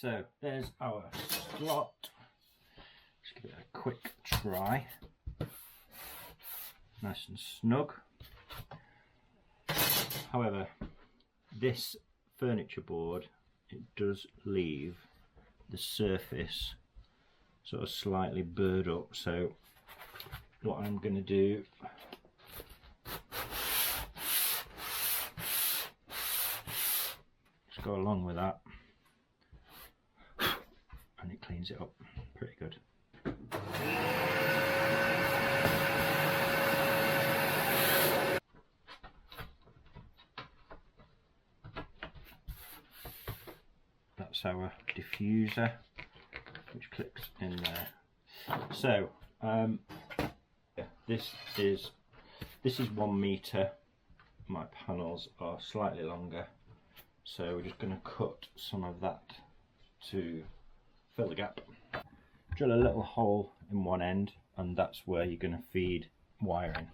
So there's our slot. Just give it a quick try. Nice and snug. However, this furniture board, it does leave the surface sort of slightly burred up, so what I'm going to do just go along with that, and it cleans it up pretty good. That's our diffuser, which clicks in there. So this is 1 meter. My panels are slightly longer, so we're just going to cut some of that to fill the gap. Drill a little hole in one end, and that's where you're going to feed wiring.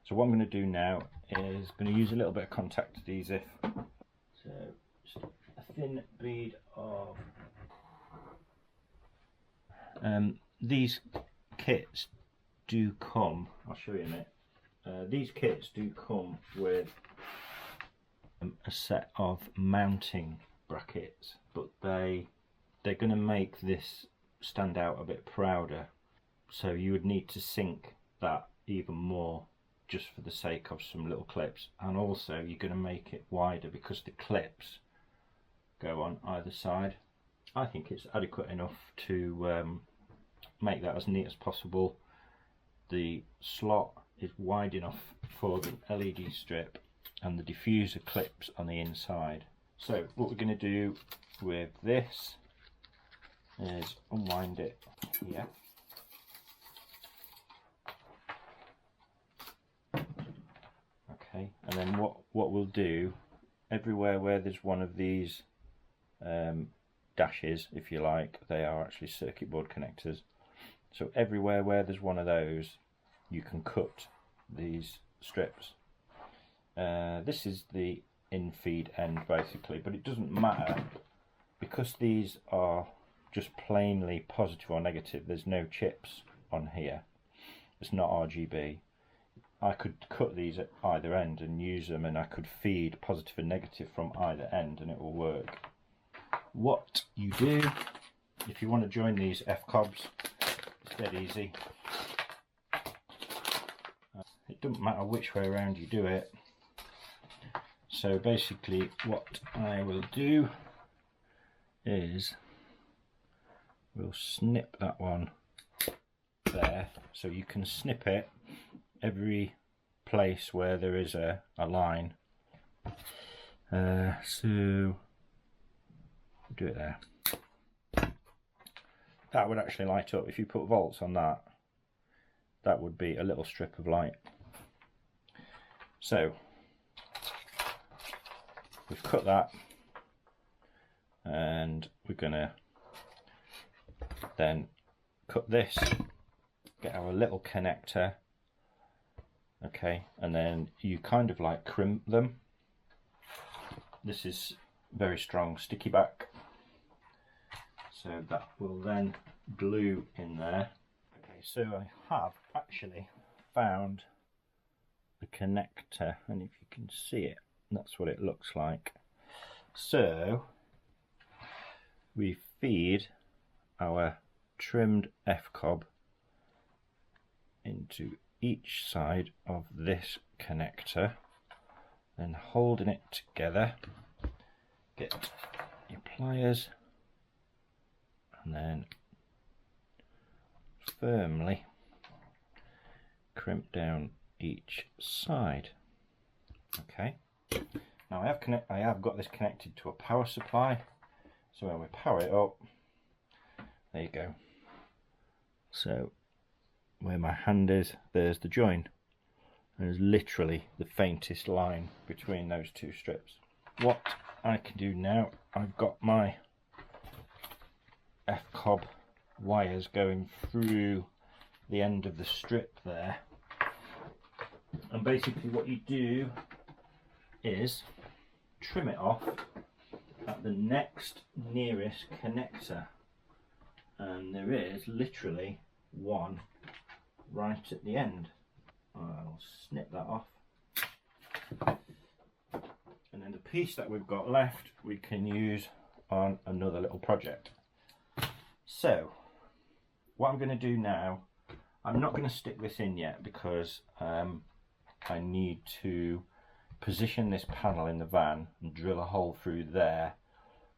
So what I'm going to do now is going to use a little bit of contact adhesive. So just a thin bead of these kits do come, I'll show you in a minute, these kits do come with a set of mounting brackets, but they're going to make this stand out a bit prouder, so you would need to sink that even more just for the sake of some little clips, and also you're going to make it wider because the clips go on either side. I think it's adequate enough to make that as neat as possible. The slot is wide enough for the LED strip, and the diffuser clips on the inside. So what we're going to do with this is unwind it here. Okay, and then what we'll do, everywhere where there's one of these dashes, if you like, they are actually circuit board connectors. So everywhere where there's one of those, you can cut these strips. This is the in-feed end basically, but it doesn't matter because these are just plainly positive or negative. There's no chips on here. It's not RGB. I could cut these at either end and use them, and I could feed positive and negative from either end and it will work. What you do, if you want to join these F-cobs, it's dead easy. It doesn't matter which way around you do it. So basically what I will do is we'll snip that one there, so you can snip it every place where there is a line. So do it there. That would actually light up. If you put volts on that, that would be a little strip of light. So we've cut that, and we're gonna then cut this, get our little connector, okay, and then you kind of like crimp them. This is very strong sticky back, so that will then glue in there. Okay, so I have actually found the connector, and if you can see it, that's what it looks like. So we feed our trimmed F-cob into each side of this connector, then holding it together, get your pliers and then firmly crimp down each side. Okay, now I have got this connected to a power supply, so when we power it up, there you go. So where my hand is, there's the join. There's literally the faintest line between those two strips. What I can do now, I've got my F-cob wires going through the end of the strip there, and basically what you do is trim it off at the next nearest connector, and there is literally one right at the end. I'll snip that off, and then the piece that we've got left we can use on another little project. So what I'm going to do now, I'm not going to stick this in yet because I need to position this panel in the van and drill a hole through there,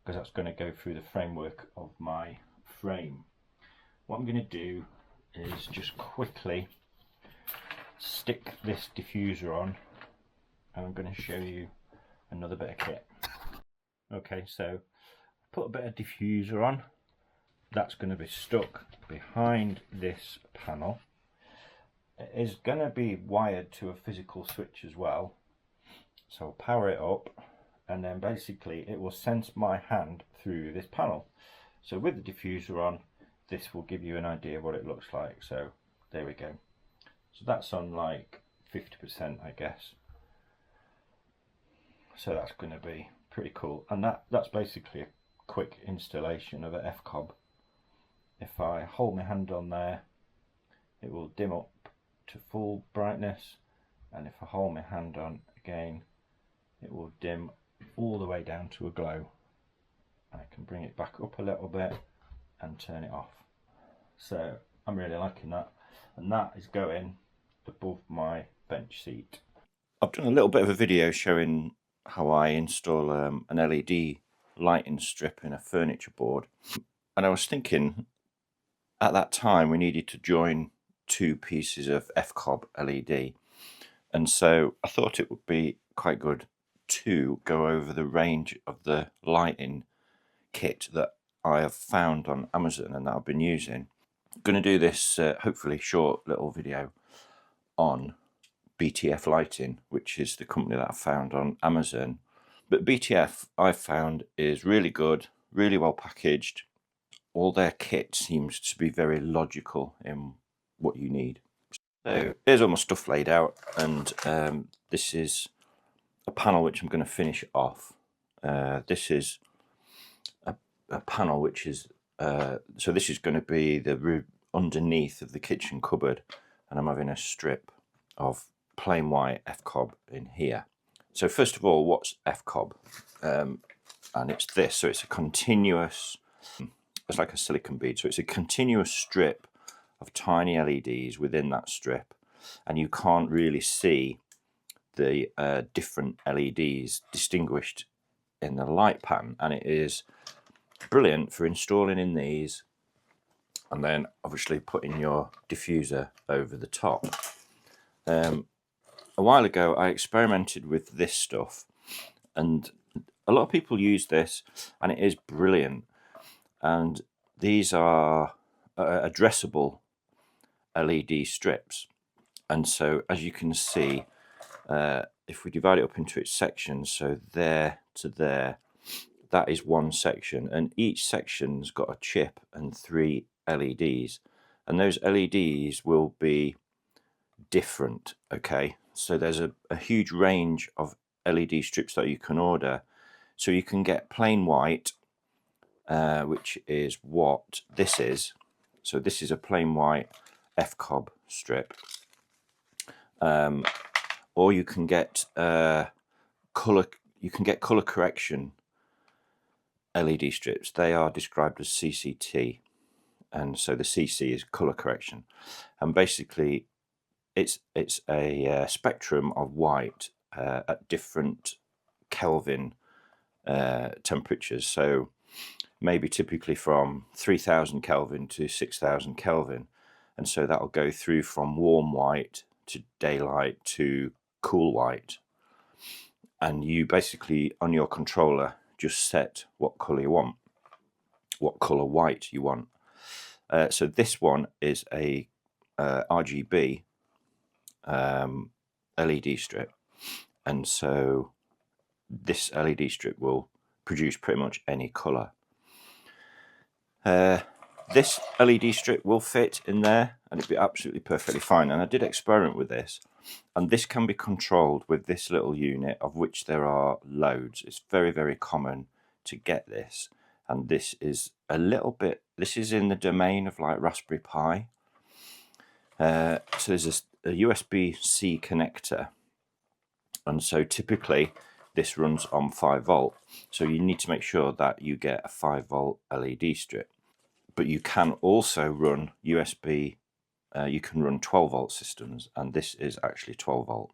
because that's going to go through the framework of my frame. What I'm going to do is just quickly stick this diffuser on, and I'm going to show you another bit of kit. Okay, so put a bit of diffuser on. That's going to be stuck behind this panel. It is going to be wired to a physical switch as well, so I'll power it up, and then basically it will sense my hand through this panel. So with the diffuser on, this will give you an idea of what it looks like. So there we go. So that's on like 50%, I guess. So that's going to be pretty cool, and that's basically a quick installation of an F-cob. If I hold my hand on there, it will dim up to full brightness, and if I hold my hand on again, it will dim all the way down to a glow. I can bring it back up a little bit and turn it off. So I'm really liking that, and that is going above my bench seat. I've done a little bit of a video showing how I install an LED lighting strip in a furniture board, and I was thinking at that time we needed to join two pieces of F-cob LED, and so I thought it would be quite good to go over the range of the lighting kit that I have found on Amazon and that I've been using. I'm going to do this hopefully short little video on BTF Lighting, which is the company that I found on Amazon. But BTF I found is really good, really well packaged. All their kit seems to be very logical in what you need. So here's all my stuff laid out, and this is a panel which I'm going to finish off. This is a panel which is so this is going to be the underneath of the kitchen cupboard, and I'm having a strip of plain white F-cob in here. So first of all, what's F-cob? And it's this. So it's a continuous, it's like a silicon bead, so it's a continuous strip of tiny LEDs within that strip, and you can't really see the different LEDs distinguished in the light pattern, and it is brilliant for installing in these and then obviously putting your diffuser over the top. A while ago I experimented with this stuff, and a lot of people use this, and it is brilliant. And these are addressable LED strips, and so as you can see, if we divide it up into its sections, so there to there, that is one section, and each section's got a chip and 3 LEDs, and those LEDs will be different. Okay, so there's a huge range of LED strips that you can order. So you can get plain white, which is what this is. So this is a plain white F-cob strip, or you can get color. You can get color correction LED strips. They are described as CCT, and so the CC is color correction, and basically it's a spectrum of white at different Kelvin temperatures. So maybe typically from 3000 Kelvin to 6000 Kelvin, and so that'll go through from warm white to daylight to cool white, and you basically on your controller just set what color you want, what color white you want. So this one is a RGB LED strip, and so this LED strip will produce pretty much any color. This LED strip will fit in there and it'd be absolutely perfectly fine, and I did experiment with this, and this can be controlled with this little unit, of which there are loads. It's very, very common to get this, and this is a little bit, this is in the domain of like Raspberry Pi. So there's a USB-C connector, and so typically this runs on 5V, so you need to make sure that you get a 5V LED strip. But you can also run USB, you can run 12V systems, and this is actually 12V.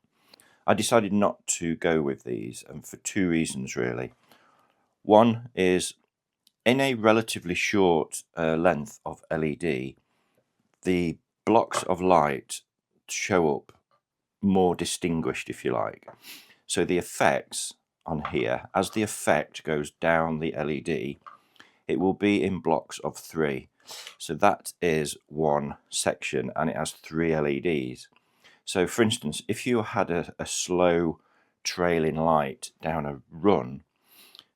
I decided not to go with these, and for two reasons really. One is, in a relatively short length of LED, the blocks of light show up more distinguished, if you like. So the effects on here, as the effect goes down the LED, it will be in blocks of 3. So that is one section, and it has 3 LEDs. So for instance, if you had a slow trailing light down a run,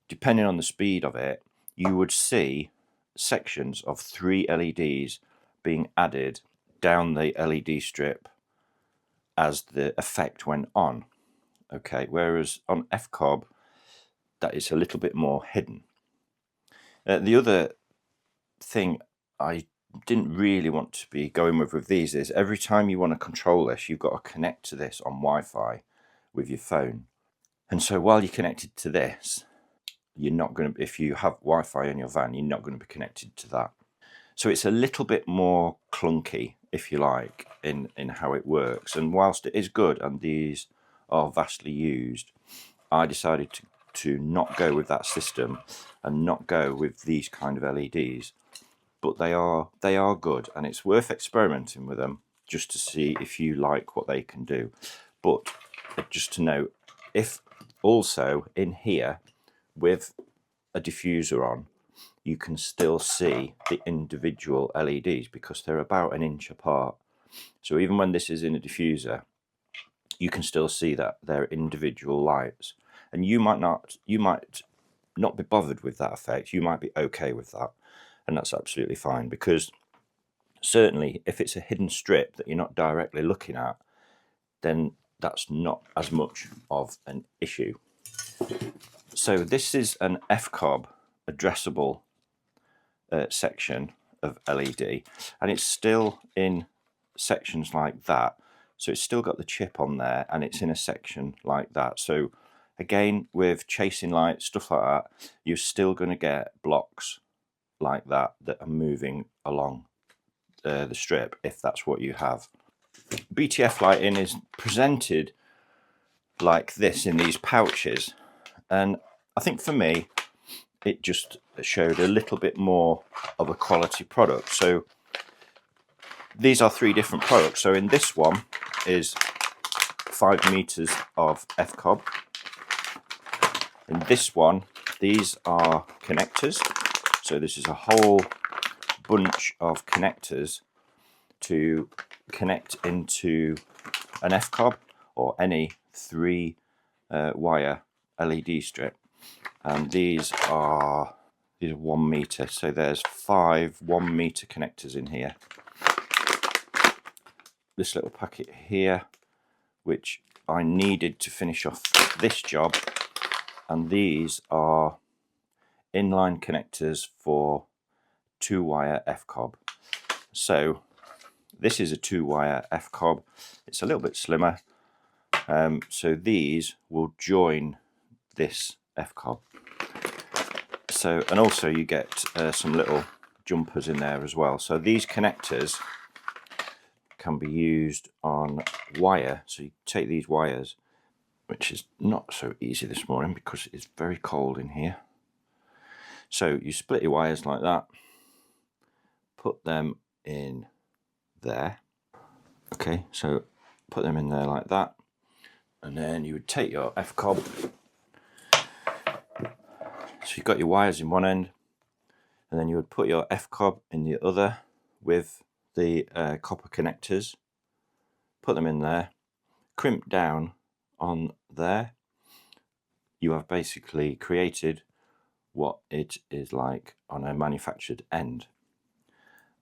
depending on the speed of it, you would see sections of 3 LEDs being added down the LED strip as the effect went on. Okay, whereas on F-Cob, that is a little bit more hidden. The other thing I didn't really want to be going with these is, every time you want to control this, you've got to connect to this on Wi-Fi with your phone. And so while you're connected to this, you're not going to, if you have Wi-Fi in your van, you're not going to be connected to that. So it's a little bit more clunky, if you like, in how it works. And whilst it is good and these are vastly used, I decided to not go with that system and not go with these kind of LEDs. But they are good, and it's worth experimenting with them just to see if you like what they can do. But just to note, if also in here with a diffuser on, you can still see the individual LEDs because they're about 1 inch apart. So even when this is in a diffuser, you can still see that they're individual lights. And you might not be bothered with that effect. You might be okay with that, and that's absolutely fine, because certainly if it's a hidden strip that you're not directly looking at, then that's not as much of an issue. So this is an F-Cob addressable section of LED, and it's still in sections like that. So it's still got the chip on there, and it's in a section like that. So again, with chasing lights, stuff like that, you're still going to get blocks like that are moving along the strip, if that's what you have. BTF lighting is presented like this in these pouches, and I think for me it just showed a little bit more of a quality product. So these are 3 different products. So in this one is 5 meters of F-Cob. In this one, these are connectors. So this is a whole bunch of connectors to connect into an F-Cob or any 3 wire LED strip. And these are 1 meter. So there's 5 1 meter connectors in here. This little packet here, which I needed to finish off this job, and these are inline connectors for 2-wire F-Cob. So this is a 2-wire F-Cob. It's a little bit slimmer, so these will join this F-Cob. So, and also you get some little jumpers in there as well. So these connectors can be used on wire. So you take these wires, which is not so easy this morning because it's very cold in here. So you split your wires like that, put them in there. Okay, so put them in there like that, and then you would take your F-Cob. So you've got your wires in one end, and then you would put your F-Cob in the other with the copper connectors, put them in there, crimp down on there. You have basically created what it is like on a manufactured end,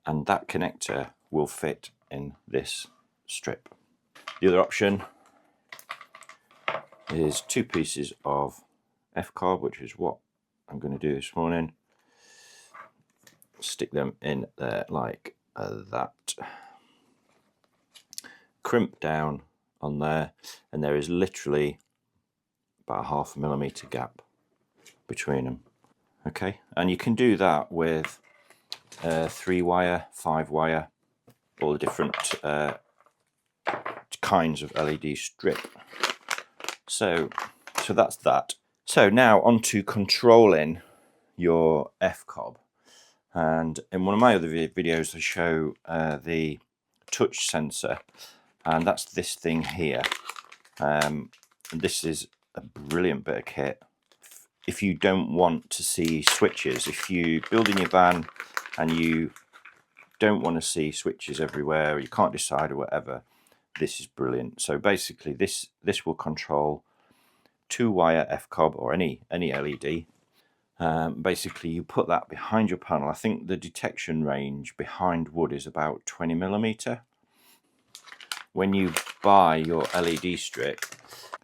and that connector will fit in this strip. The other option is 2 pieces of F-Cob, which is what I'm going to do this morning. Stick them in there like that. Crimp down on there, and there is literally about a 0.5 millimeter gap between them. Okay, and you can do that with 3-wire, 5-wire, all the different kinds of LED strip. So that's that. So now on to controlling your F-cob. And in one of my other videos I show the touch sensor, and that's this thing here. And this is a brilliant bit of kit. If you don't want to see switches, if you build in your van and you don't want to see switches everywhere, or you can't decide or whatever, this is brilliant. So basically this will control 2-wire F-cob or any LED. Basically you put that behind your panel. I think the detection range behind wood is about 20 millimeter. When you buy your LED strip,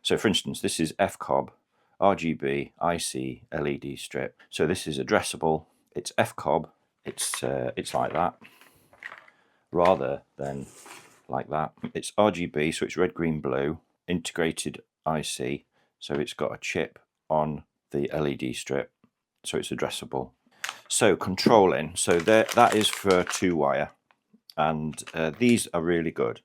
so for instance this is F-cob, RGB, IC, LED strip. So this is addressable, it's F-cob, it's like that, rather than like that. It's RGB, so it's red, green, blue, integrated IC, so it's got a chip on the LED strip, so it's addressable. So controlling, so that is for 2-wire, and these are really good.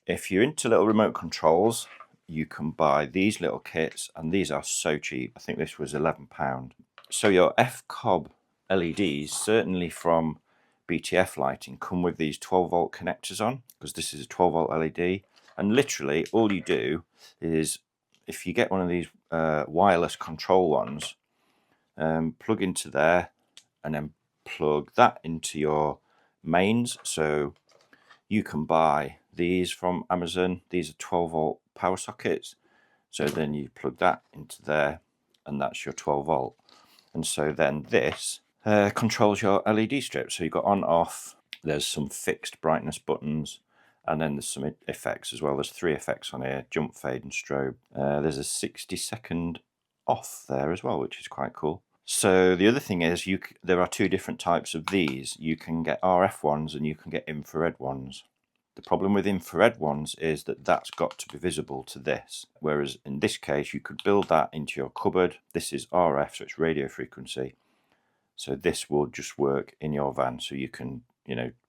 If you're into little remote controls, you can buy these little kits, and these are so cheap. I think this was £11. So your F-cob LEDs, certainly from BTF lighting, come with these 12-volt connectors on, because this is a 12-volt LED. And literally all you do is, if you get one of these wireless control ones, plug into there and then plug that into your mains. So you can buy these from Amazon. These are 12-volt power sockets. So then you plug that into there, and that's your 12-volt. And so then this controls your LED strip. So you've got on, off, there's some fixed brightness buttons, and then there's some effects as well. There's 3 effects on here: jump, fade, and strobe. There's a 60-second off there as well, which is quite cool. So the other thing is, there are 2 different types of these. You can get RF ones and you can get infrared ones. The problem with infrared ones is that that's got to be visible to this, whereas in this case you could build that into your cupboard. This is RF, so it's radio frequency, so this will just work in your van. So you can,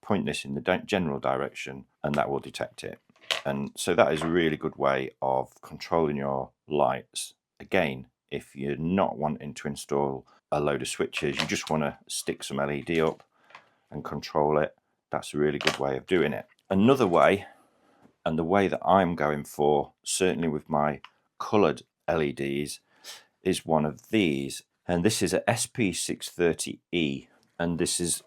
point this in the general direction and that will detect it. And so that is a really good way of controlling your lights. Again, if you're not wanting to install a load of switches, you just want to stick some LED up and control it, that's a really good way of doing it. Another way, and the way that I'm going for, certainly with my coloured LEDs, is one of these. And this is a SP630E, and this is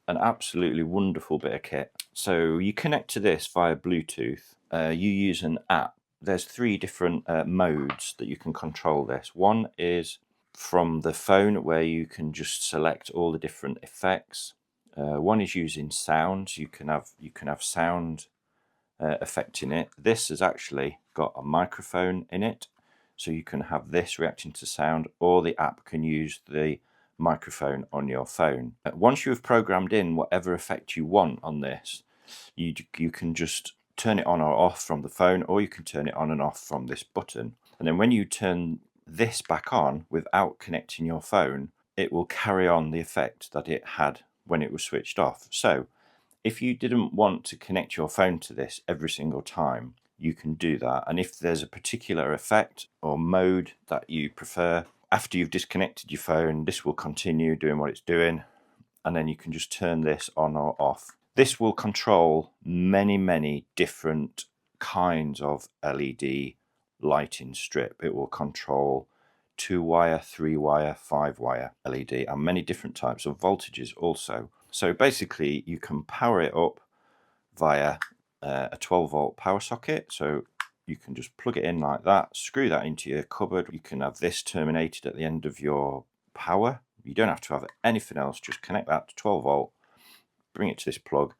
an absolutely wonderful bit of kit. So you connect to this via Bluetooth. You use an app. There's 3 different modes that you can control this. One is from the phone, where you can just select all the different effects. One is using sounds. You can have sound affecting it. This has actually got a microphone in it, so you can have this reacting to sound, or the app can use the microphone on your phone. Once you've programmed in whatever effect you want on this, you can just turn it on or off from the phone, or you can turn it on and off from this button. And then when you turn this back on without connecting your phone, it will carry on the effect that it had when it was switched off. So if you didn't want to connect your phone to this every single time, you can do that. And if there's a particular effect or mode that you prefer, after you've disconnected your phone, this will continue doing what it's doing, and then you can just turn this on or off. This will control many different kinds of LED lighting strip. It will control 2-wire, 3-wire, 5-wire LED, and many different types of voltages also. So basically you can power it up via a 12-volt power socket. So you can just plug it in like that, screw that into your cupboard. You can have this terminated at the end of your power. You don't have to have anything else, just connect that to 12-volt, bring it to this plug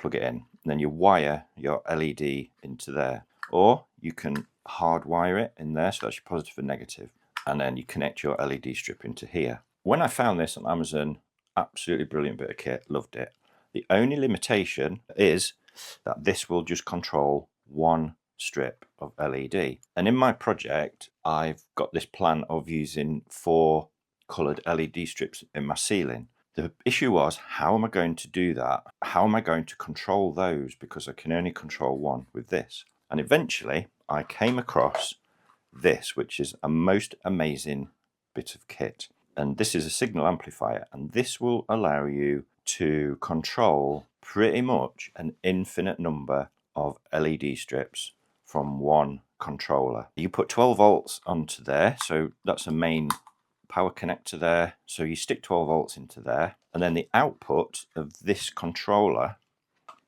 it in, and then you wire your LED into there. Or you can hardwire it in there, so that's your positive and negative. and then you connect your LED strip into here. When I found this on Amazon, absolutely brilliant bit of kit, loved it. The only limitation is that this will just control one strip of LED. And in my project, I've got this plan of using 4 coloured LED strips in my ceiling. The issue was, how am I going to do that? How am I going to control those? Because I can only control one with this. And eventually I came across this, which is a most amazing bit of kit. And this is a signal amplifier, and this will allow you to control pretty much an infinite number of LED strips from one controller. You put 12 volts onto there, so that's a main power connector there. So you stick 12 volts into there, and then the output of this controller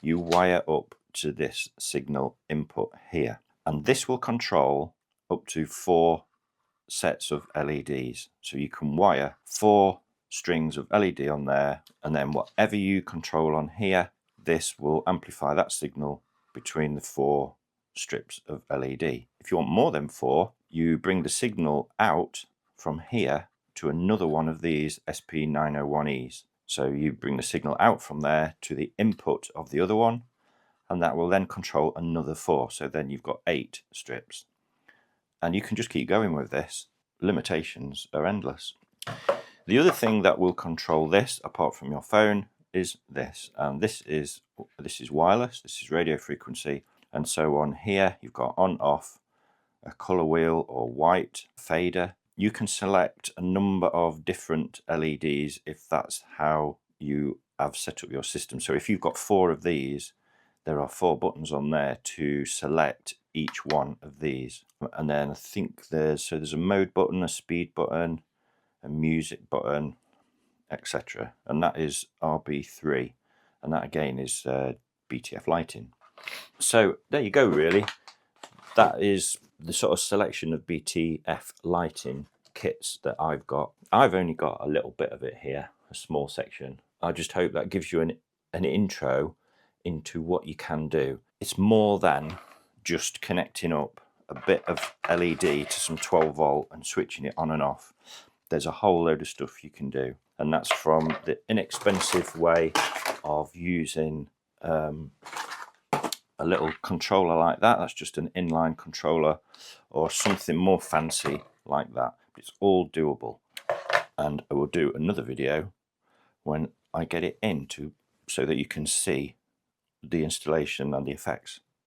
you wire up to this signal input here, and this will control up to 4 sets of LEDs. So you can wire 4 strings of LED on there, and then whatever you control on here, this will amplify that signal between the 4 strips of LED. If you want more than 4, you bring the signal out from here to another one of these SP901Es. So you bring the signal out from there to the input of the other one, and that will then control another 4. So then you've got 8 strips. And you can just keep going with this. Limitations are endless. The other thing that will control this, apart from your phone, is this. And this is wireless, this is radio frequency. And so on here, you've got on, off, a color wheel or white, fader. You can select a number of different LEDs if that's how you have set up your system. So if you've got 4 of these, there are 4 buttons on there to select each one of these. And then I think there's a mode button, a speed button, a music button, etc. And that is RB3. And that again is BTF lighting. So there you go, really. That is the sort of selection of BTF lighting kits that I've got. I've only got a little bit of it here, a small section. I just hope that gives you an intro into what you can do. It's more than just connecting up a bit of LED to some 12 volt and switching it on and off. There's a whole load of stuff you can do, and that's from the inexpensive way of using a little controller like that. That's just an inline controller, or something more fancy like that. It's all doable, and I will do another video when I get it into so that you can see the installation and the effects.